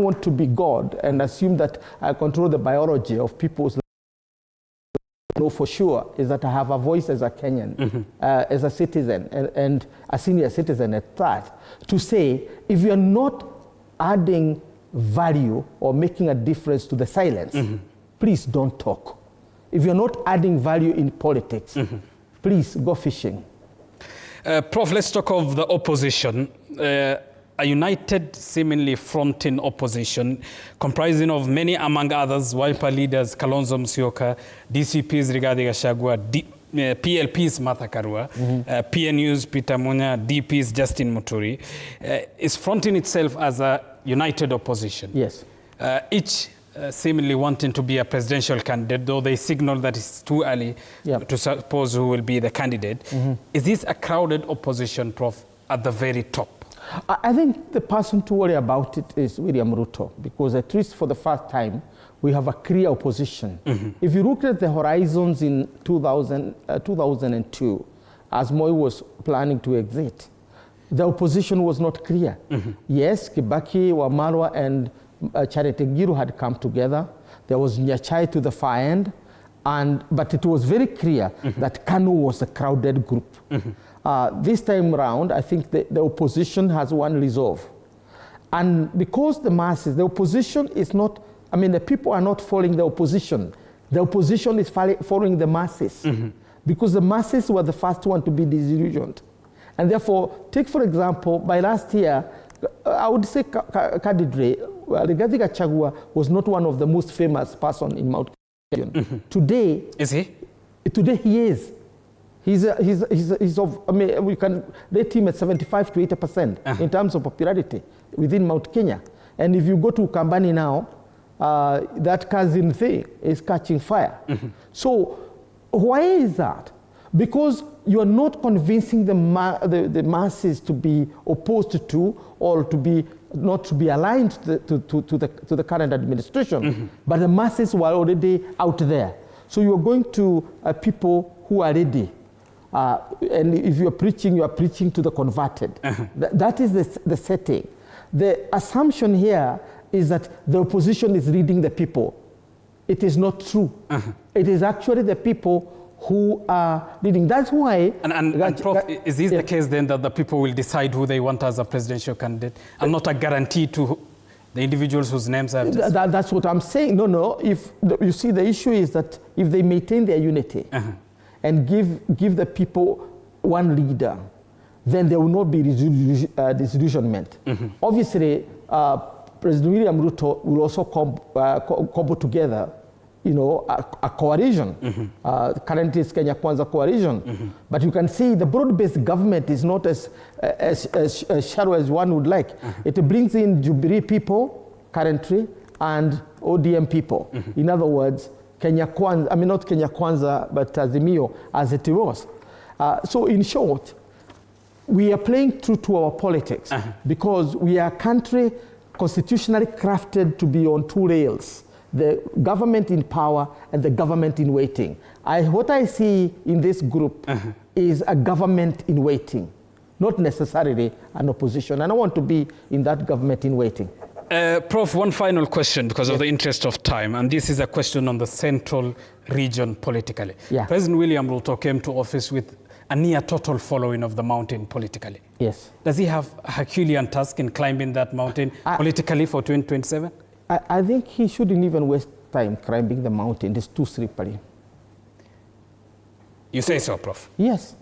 want to be God and assume that I control the biology of people's lives. I know for sure is that I have a voice as a Kenyan, as a citizen, and a senior citizen at that, to say, if you're not adding value or making a difference to the silence, please don't talk. If you're not adding value in politics, please go fishing. Prof, let's talk of the opposition. A united, seemingly fronting opposition, comprising of many, among others, Wiper leaders Kalonzo Musyoka, DCP's Rigathi Gachagua, PLP's Martha Karua, PNU's Peter Munya, DP's Justin Muturi, is fronting itself as a united opposition. Yes. Each seemingly wanting to be a presidential candidate, though they signal that it's too early to suppose who will be the candidate. Is this a crowded opposition, Prof, at the very top? I think the person to worry about it is William Ruto, because at least for the first time, we have a clear opposition. If you look at the horizons in 2002, as Moi was planning to exit, the opposition was not clear. Yes, Kibaki, Wamalwa, and Charity Ngilu had come together. There was Nyachai to the far end, but it was very clear that KANU was a crowded group. This time round, I think the opposition has one resolve. And because the masses, the opposition is not, I mean, the people are not following the opposition. The opposition is following the masses. Because the masses were the first one to be disillusioned. And therefore, take for example, by last year, I would say candidly, Rigathi Gachagua was not one of the most famous person in Mount Kenya. Today, is he? Today he is. He's of, I mean, we can rate him at 75 to 80% in terms of popularity within Mount Kenya. And if you go to Kambani now, that cousin thing is catching fire. So why is that? Because you are not convincing the masses to be opposed to or to be not to be aligned to the current administration, but the masses were already out there. So you are going to people who are ready. And if you are preaching to the converted. That is the setting. The assumption here is that the opposition is leading the people. It is not true. It is actually the people who are leading. That's why... And Prof, is this the case then that the people will decide who they want as a presidential candidate and not a guarantee to the individuals whose names have... That's what I'm saying. No. You see, the issue is that if they maintain their unity and give the people one leader, then there will not be disillusionment. Obviously, President William Ruto will also cobble together, you know, a coalition. Currently it's Kenya Kwanza coalition. But you can see the broad-based government is not as shallow as one would like. It brings in Jubilee people currently and ODM people. In other words, Kenya Kwanza, I mean not Kenya Kwanza, but Azimio as it was. So in short, we are playing true to our politics because we are a country constitutionally crafted to be on two rails. The government in power and the government in waiting. What I see in this group is a government in waiting, not necessarily an opposition. And I want to be in that government in waiting. Prof, one final question because of the interest of time, and this is a question on the central region politically. President William Ruto came to office with a near total following of the mountain politically. Yes. Does he have a Herculean task in climbing that mountain politically for 2027? I think he shouldn't even waste time climbing the mountain. It's too slippery. You say so, Prof? Yes.